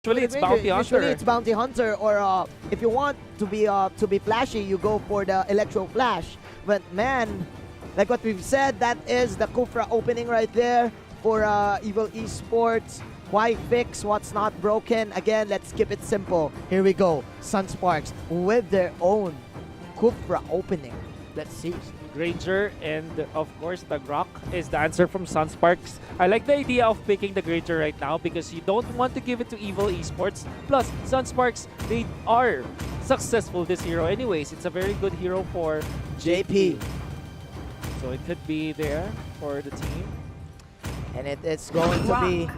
Usually it's Bounty Hunter. Usually it's Bounty Hunter, or if you want to be flashy, you go for the Electro Flash. But man, like what we've said, that is the Kufra opening right there for Evil Esports. Why fix what's not broken? Again, let's keep it simple. Here we go. Sunsparks with their own Kufra opening. Let's see. Granger and of course the Grok is the answer from Sunsparks. I like the idea of picking the Granger right now because you don't want to give it to Evil Esports. Plus, Sunsparks, they are successful this hero anyways. It's a very good hero for JP. So it could be there for the team. And it's going to be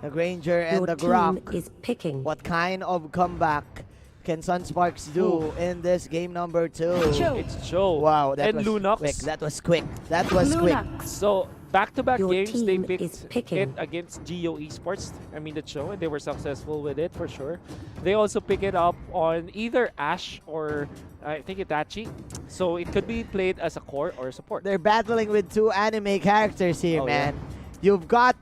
the Granger and the Grok. Is picking. What kind of comeback can Sunsparks do in this game number 2? It's Cho. Wow, that and was Lunox. quick. That was quick. That was quick. So back-to-back Your games, they team picked is picking. it against Geo Esports. I mean the Cho, and they were successful with it for sure. They also pick it up on either Ash or I think Itachi. So it could be played as a core or a support. They're battling with 2 anime characters here, Oh, man. You've got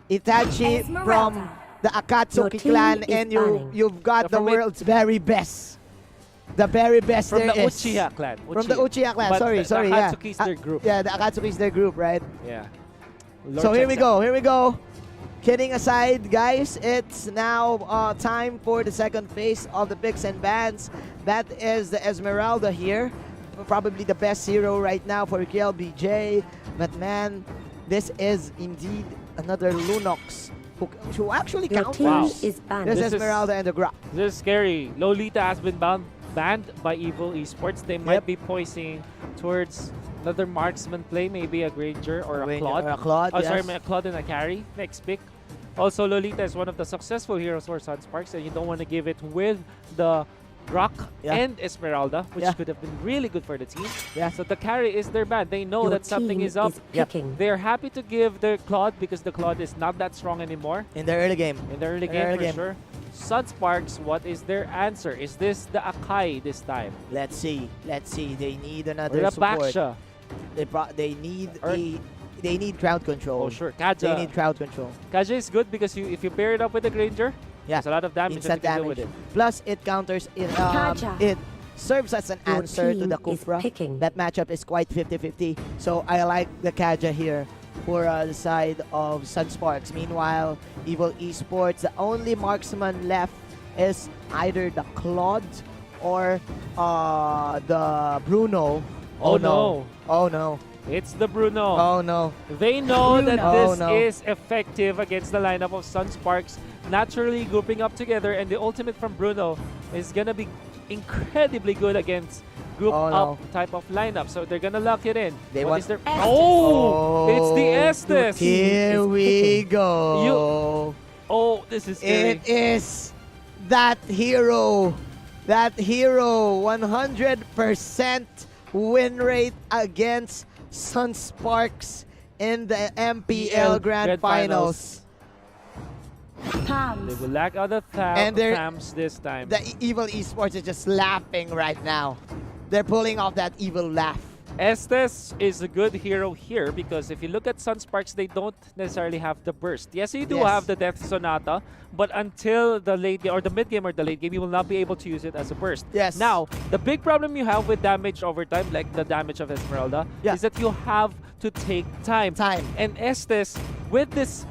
Itachi from the Akatsuki Your clan, team and is banning. you've got the From it- world's very best. The very best From there the is. Uchiha clan. From the Uchiha clan. But Sorry, the yeah. Akatsuki is their group. Yeah, the Akatsuki is their group, right? Yeah. So here we go. Here we go. Kidding aside, guys, it's now time for the second phase of the picks and bans. That is the Esmeralda here. Probably the best hero right now for KLBJ. But man, this is indeed another Lunox who actually Your counters. team Wow. is banned. This This is is- Esmeralda and the Grok. This is scary. Lolita has been banned by Evil Esports. They might Yep. be poising towards another marksman play, maybe a Granger or a Granger Claude. or a Claude, Oh, sorry, yes. a Claude and a carry. Next pick. Also, Lolita is one of the successful heroes for Sunsparks, and you don't want to give it with the Grok Yeah. and Esmeralda, which Yeah. could have been really good for the team. Yeah. So the carry is their bad. They know Your that something team is up. Yep. picking. They're happy to give the Claude because the Claude is not that strong anymore In the early game. in the early In the game early for game. sure. Sunsparks, what is their answer? Is this the Akai this time? Let's see. Let's see. They need Or another the support. Baksha? They need Or- they need crowd control. Oh, sure. They Kaja. need crowd control. Kaja is good because if you pair it up with the Granger, Yeah. there's a lot of damage Instant that you can damage. deal with it. Plus, it counters it. Kaja. It serves as an Your answer to team the is Kufra. picking. That matchup is quite 50-50. So I like the Kaja here for the side of Sunsparks. Meanwhile, Evil Esports, the only marksman left is either the Claude or the Bruno. Oh, no. Oh no! It's the Bruno. Oh no! They know that Bruno. this Oh, no. is effective against the lineup of Sunsparks, naturally grouping up together, and the ultimate from Bruno is going to be incredibly good against group Oh, no. up type of lineup. So they're going to lock it in. They What want- is their... Estes. Oh! It's the Estes! Here is we picking. go. Oh, this is scary. It is that hero. That hero. 100% win rate against Sunsparks in the MPL Grand Finals. They will lack other And they're- Thams this time. The Evil Esports is just laughing right now. They're pulling off that evil laugh. Estes is a good hero here because if you look at Sunsparks, they don't necessarily have the burst. Yes, you do Yes. have the Death Sonata, but until the late game or the mid game or the late game, you will not be able to use it as a burst. Yes. Now, the big problem you have with damage over time, like the damage of Esmeralda, Yeah. is that you have to take time. And Estes, with this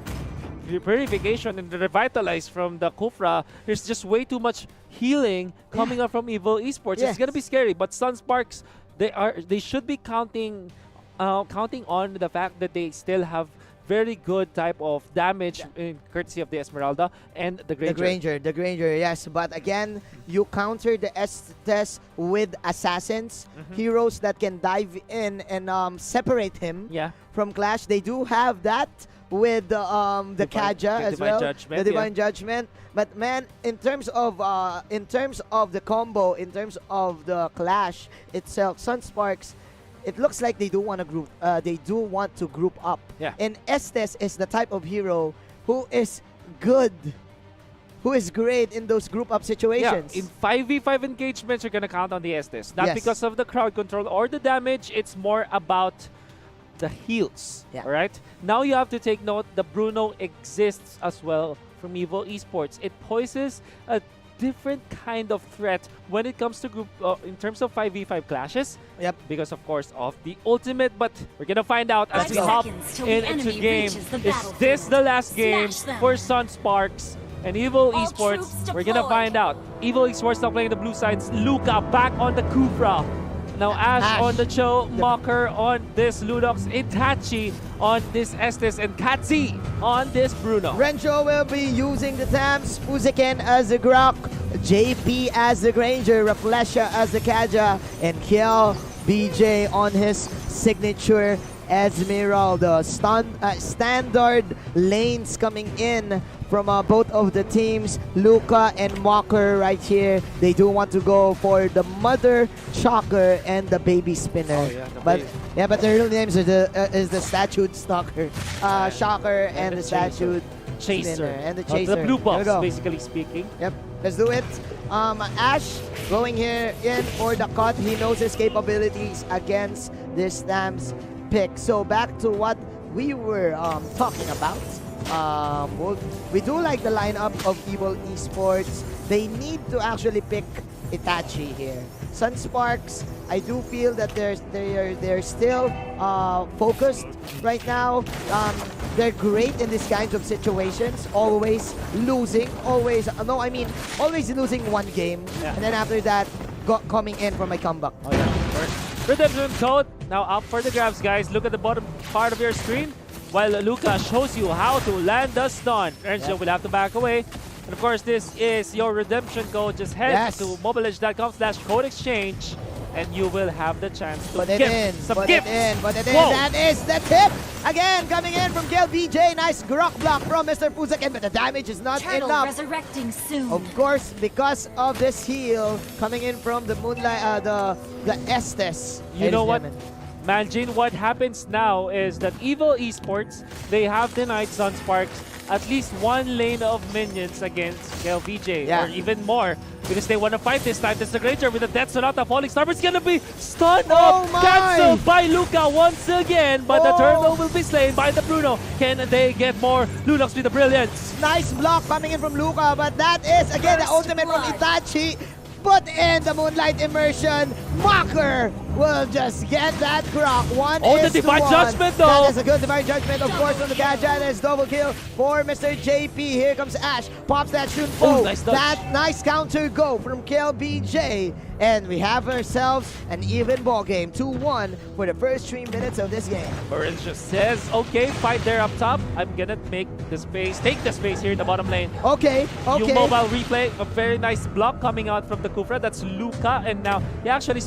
purification and the revitalize from the Kufra, there's just way too much healing coming up from Evil Esports. Yes. It's gonna be scary, but Sunsparks, they should be counting on the fact that they still have very good type of damage in courtesy of the Esmeralda and the Granger. The Granger, yes. But again, you counter the Estes with assassins, heroes that can dive in and separate him Yeah. from Clash. They do have that with the Kaja the as Divine well, Judgment, the Divine Judgment. But man, in terms of the combo, in terms of the Clash itself, Sunsparks, it looks like they do want to group. They do want to group up. Yeah. And Estes is the type of hero who is good, who is great in those group up situations. Yeah, in 5v5 engagements, you're gonna count on the Estes. Not Yes. because of the crowd control or the damage, it's more about the heals. Yeah. Alright? Now you have to take note the Bruno exists as well from Evil Esports. It poses a different kind of threat when it comes to group in terms of 5v5 clashes. Yep. Because of course of the ultimate, but we're gonna find out as 5 we hop seconds till the into enemy game. reaches the Is battlefield. this the last game Smash them. for Sunsparks and Evil All Esports? troops We're gonna deployed. find out. Evil Esports now playing the blue sides. Luca back on the Kufra. Now Ash on the Cho, Mocker on this Ludox, Itachi on this Estes, and Katzi on this Bruno. Rencho will be using the Tams, Fuziken as the Grok, JP as the Granger, Raflesha as the Kaja, and Kiel BJ on his signature Esmeralda. Standard lanes coming in from both of the teams. Luca and Mocker right here. They do want to go for the Mother Shocker and the Baby Spinner. Oh, yeah, but their real names are is the Statute Stalker, Shocker, and the Statute Chaser. Spinner, and the Chaser. The blue There we buffs, go. basically speaking. Yep, let's do it. Ash going here in for the cut. He knows his capabilities against this Stamps pick. So back to what we were talking about. We do like the lineup of Evil Esports. They need to actually pick Itachi here. Sunsparks, I do feel that they're still focused right now. They're great in these kinds of situations. Always losing, always losing one game, Yeah. and then after that, coming in for my comeback. Oh yeah. Redemption code now up for the grabs, guys. Look at the bottom part of your screen while Luca shows you how to land the stun. Renzo will have to back away. And of course, this is your redemption code. Just head to mobiledge.com/code exchange and you will have the chance to Put it gift in, some put gifts. it in, put it in. Whoa. That is the tip. Again, coming in from Gil BJ. Nice grok block from Mr. Fuzakin, but the damage is not Turtle enough. resurrecting soon. Of course, because of this heal coming in from the Moonlight, the Estes. You know what? Manjin, what happens now is that Evil Esports, they have denied Sunsparks at least one lane of minions against KLVJ, or even more, because they want to fight this time. That's the Granger with the Death Sonata falling star, but it's gonna be stunned up, cancelled by Luca once again, but the Turtle will be slain by the Bruno. Can they get more? Lunox with the Brilliance. Nice block coming in from Luca, but that is again the ultimate from Itachi. Put in the Moonlight Immersion. Mocker will just get that grok. The Divine Judgment though. That is a good Divine Judgment, of course, from the Gadget. It's double kill for Mr. JP. Here comes Ash. Pops that Shunpo. Nice dodge. That nice counter go from KLBJ. And we have ourselves an even ball game. 2-1 for the first 3 minutes of this game. Burns just says, okay, fight there up top. I'm gonna take the space here in the bottom lane. Okay. You mobile replay, a very nice block coming out from the Kufra. That's Luca, and now he actually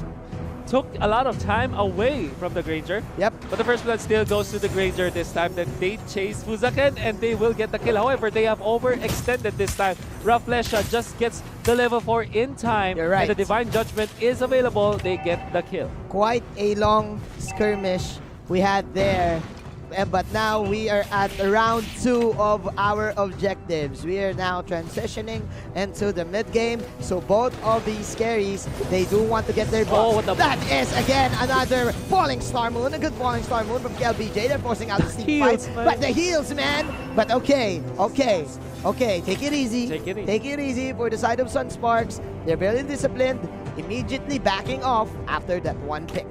took a lot of time away from the Granger. Yep. But the first blood still goes to the Granger this time. That they chase Fuzaken and they will get the kill. However, they have overextended this time. Raflesha just gets the level 4 in time. You're right. And the Divine Judgment is available. They get the kill. Quite a long skirmish we had there. But now we are at round 2 of our objectives. We are now transitioning into the mid game. So both of these carries, they do want to get their buff. That is again another falling star moon. A good falling star moon from KLBJ. They're forcing out the steam fights. But the heals, man. But okay. Take it easy. Take it easy for the side of Sunsparks. They're very disciplined. Immediately backing off after that one pick.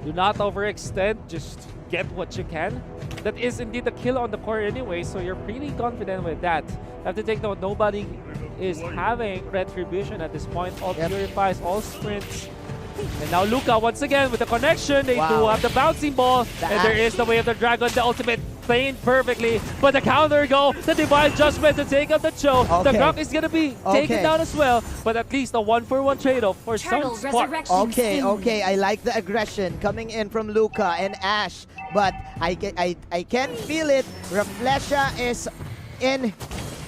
Do not overextend. Just get what you can. That is indeed the kill on the core anyway, so you're pretty confident with that. Have to take note, nobody is having retribution at this point. All purifies, all sprints. And now Luca once again with the connection. They do have the bouncing ball. And there is the way of the dragon, the ultimate playing perfectly. But the counter go, the Divine Judgment to take out the Cho. The Grok is gonna be taken down as well. But at least a 1-for-1 trade-off for Sunsparks. Okay, I like the aggression coming in from Luca and Ash. But I can feel it. Raflesha is in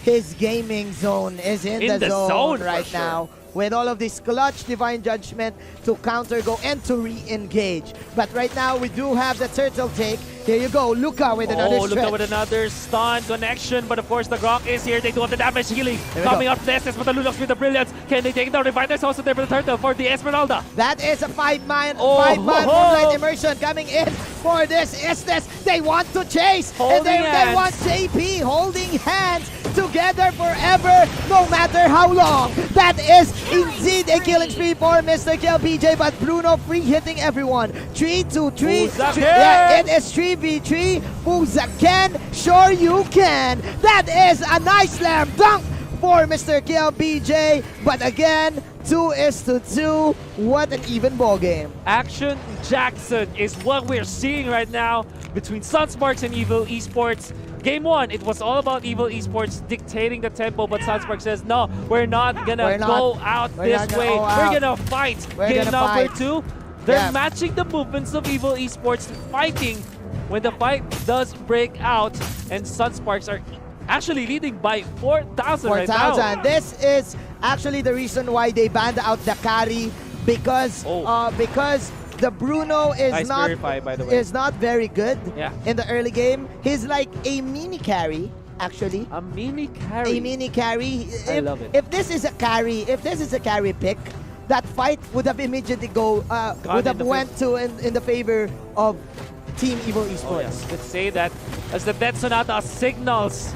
his gaming zone, is in the zone right now. With all of this clutch Divine Judgment to counter go and to re-engage. But right now we do have the turtle take. Here you go, Luca with another stretch. Luca with another stun connection, but of course the Grok is here. They do have the damage healing coming up next, but the Lunox with the Brilliance. Can they take it down? Reviters also there for the turtle for the Esmeralda. That is a 5-man Moonlight Immersion coming in for this Estes. They want to chase, and they want JP holding hands together forever, no matter how long. That is indeed a killing spree for Mr. KLBJ, but Bruno free hitting everyone. 3-2-3. Yeah, it is 3v3. Fuzaken, sure you can. That is a nice slam dunk for Mr. KLBJ, but again, 2-2. What an even ball game. Action Jackson is what we're seeing right now between Sunsparks and Evil Esports. Game 1, it was all about Evil Esports dictating the tempo, but Sunsparks says, no, we're not gonna go out this way. We're gonna fight. Game number 2, they're matching the movements of Evil Esports, fighting when the fight does break out, and Sunsparks are actually leading by 4,000 right now. This is actually the reason why they banned out the carry, because the Bruno is not very good in the early game. He's like a mini carry, actually. A mini carry. A mini carry. I love it. If this is a carry pick, that fight would have immediately went to in the favor of Team Evil Esports. Oh, yes. Let's say that as the Death Sonata signals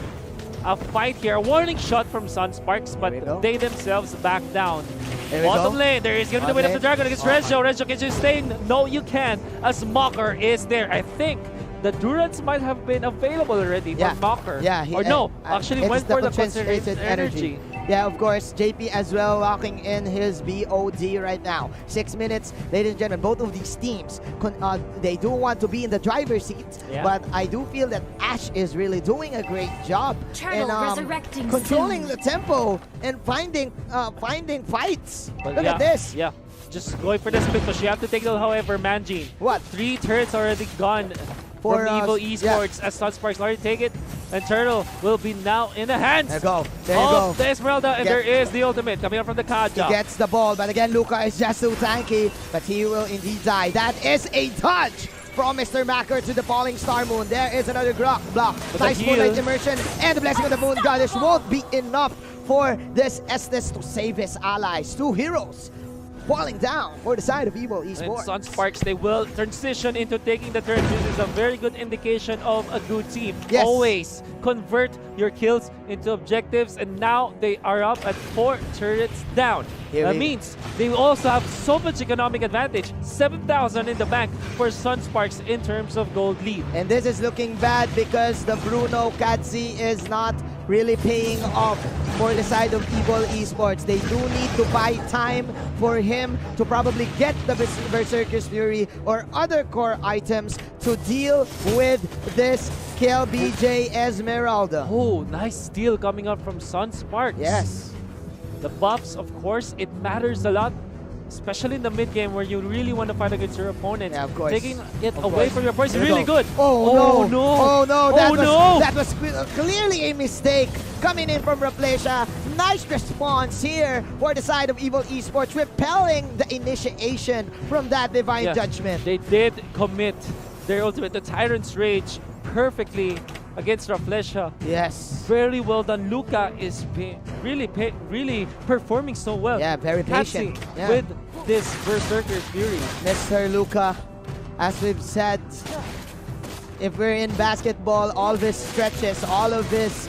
a fight here. A warning shot from Sunsparks, but they themselves back down. Bottom lane, there is going to be the win of the Dragon against Renzo. Renzo, can you stay? No, you can, as Mocker is there. I think the Durance might have been available already for Mocker. Yeah, or no, actually went for the concentrated energy. Yeah, of course, JP as well locking in his BOD right now. 6 minutes, ladies and gentlemen. Both of these teams, they do want to be in the driver's seat, but I do feel that Ash is really doing a great job in controlling the tempo and finding fights. But Look at this. Yeah, just going for the split, but she have to take it. However, Manjin, 3 turrets already gone from Evil Esports as Sunsparks already take it, and Turtle will be now in the hands of the Esmeralda, and there is the ultimate coming up from the Kaja. He gets the ball, but again, Luca is just too tanky, but he will indeed die. That is a touch from Mr. Macker to the falling Star Moon. There is another block. Nice Moonlight Immersion, and the Blessing of the Moon Goddess won't be enough for this Estes to save his allies. 2 heroes falling down for the side of Evil Esports. And Sunsparks, they will transition into taking the turn. This is a very good indication of a good team. Yes. Always convert your kills into objectives, and now they are up at 4 turrets down. That means they also have so much economic advantage. 7,000 in the bank for Sunsparks in terms of gold lead. And this is looking bad because the Bruno Katzi is not really paying off for the side of Evil Esports. They do need to buy time for him to probably get the Berserker's Fury or other core items to deal with this KLBJ Esmeralda. Oh, nice steal coming up from Sunsparks. Yes. The buffs, of course, it matters a lot, especially in the mid game where you really want to fight against your opponent. Yeah, of course. Taking it away from your opponent is really good. Oh no! That was no! Clearly a mistake coming in from Rafflesia. Nice response here for the side of Evil Esports, repelling the initiation from that Divine Judgment. They did commit their ultimate, the Tyrant's Rage, perfectly against Rafflesia. Yes. Very well done. Luca is really performing so well. Yeah, very patient. With this Berserker's Fury. Mr. Luca, as we've said, if we're in basketball, all this stretches, all of this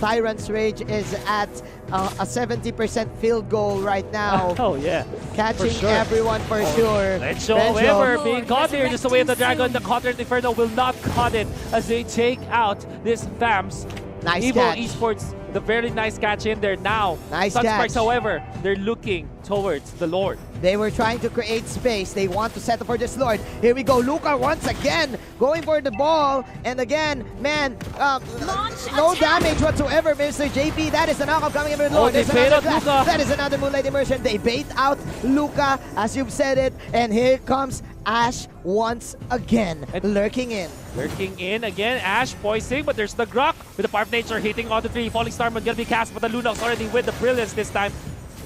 Tyrant's Rage is at a 70% field goal right now. Oh yeah, catching everyone for sure. Let's show, however, being caught here just away of the Dragon. The Counter Inferno will not cut it as they take out this FAMS. Nice Evil catch. Esports, the very nice catch in there now. Nice Sunsparks, catch. however, they're looking towards the Lord. They were trying to create space. They want to set up for this Lord. Here we go. Luca once again going for the ball. And again, man, no damage whatsoever, Mr. JP. That is the knockout coming in with Lord. They bait out Luca. That is another Moonlight Immersion. They bait out Luca, as you've said it. And here comes Ash once again, lurking in. Lurking in again, Ash poising, but there's the Grok with the Power of Nature hitting on the 3. Falling Starman gonna be cast, but the Lunox already with the Brilliance this time.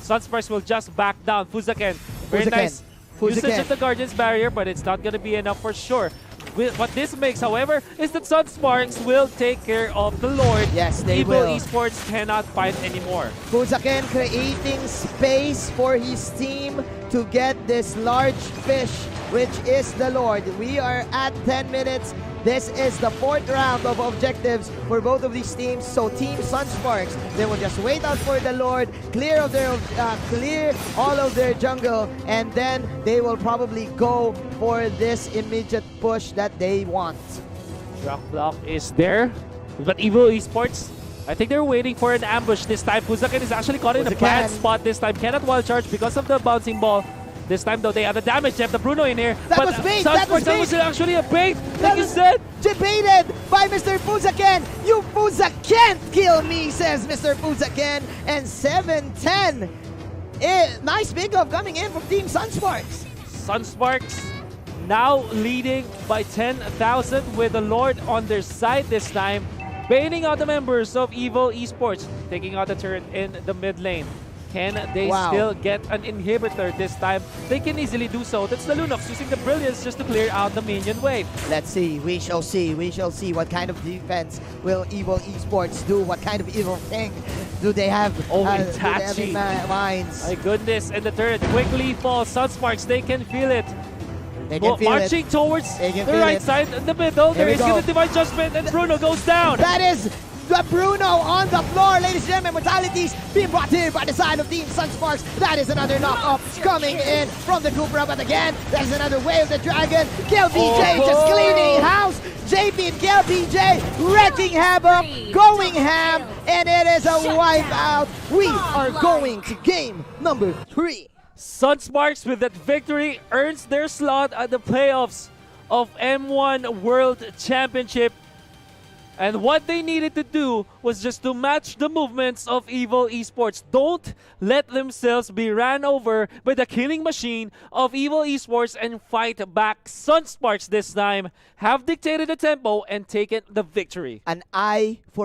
Sunsparks will just back down. Fuzaken, very nice usage of the Guardian's Barrier, but it's not gonna be enough for sure. What this makes, however, is that Sunsparks will take care of the Lord. Yes, they Evil will. Esports cannot fight anymore. Fuzaken creating space for his team to get this large fish, which is the Lord. We are at 10 minutes This is the 4th round of objectives for both of these teams. So Team Sunsparks, they will just wait out for the Lord, clear all of their jungle, and then they will probably go for this immediate push that they want. Rock block is there, but Evil Esports, I think they're waiting for an ambush this time. Fuzakin is actually caught in a bad spot this time. Cannot wild charge because of the bouncing ball. This time though, they have the damage. They have the Bruno in here. That was bait! That was actually a bait! Like you said! Debated by Mr. Fuzaken. You Fuza can't kill me, says Mr. Fuzaken. And 7-10. Nice pickup coming in from Team Sunsparks. Sunsparks now leading by 10,000 with the Lord on their side this time. Baiting out the members of Evil Esports. Taking out the turret in the mid lane. Can they still get an inhibitor this time? They can easily do so. That's the Lunox using the Brilliance just to clear out the minion wave. Let's see. We shall see. We shall see what kind of defense will Evil Esports do. What kind of evil thing do they have, Itachi. minds? My goodness. And the turret quickly falls. Sunsparks, they can feel it. They can feel marching towards the right side in the middle. There is the Divine Judgment and Bruno goes down. That is the Bruno on the floor, ladies and gentlemen. Mortalities being brought here by the side of Team Sunsparks. That is another knock-up coming in from the Cupra, but again, that is another way of the Dragon. KLBJ just cleaning house. JP and KLBJ wrecking havoc, going ham, and it is a wipe out. We are going to game number 3. Sunsparks with that victory earns their slot at the playoffs of M1 World Championship. And what they needed to do was just to match the movements of Evil Esports. Don't let themselves be ran over by the killing machine of Evil Esports and fight back. Sunsparks this time have dictated the tempo and taken the victory. An eye for